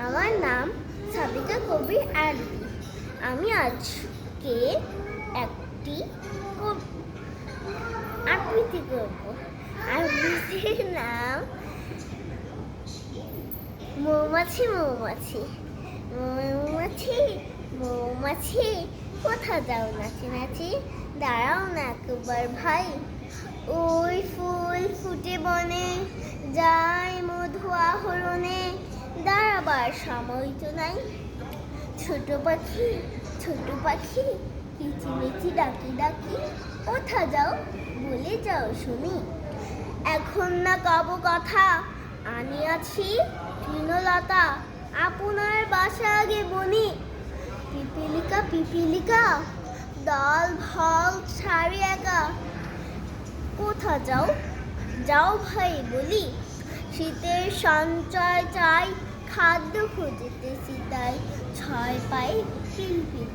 আমার নাম সাবিকা কবির আরবি। আমি আজকে একটি আবৃত্তি করব। আবৃত্তির নাম মৌমাছি মৌমাছি। মৌমাছি মৌমাছি কোথা যাও নাচি নাচি, দাঁড়াও না একবার ভাই। ওই ফুল ফুটে বনে, যায় মধু আহরণে, দাঁড়াবার সময় তো নাই। ছোট পাখি কিচিমিচি ডাকি ডাকি, কোথা যাও বলে যাও শুনি। এখন না কব কথা, আনিয়াছি তৃণলতা, আপনার বাসা আগে বনি। পিপিলিকা দল ভল ছাড়ি একা, কোথা যাও যাও ভাই বলি। শীতের সঞ্চয় চাই, খাদ্য খুঁজিতেছি তাই, ছয় পাই পিলপিল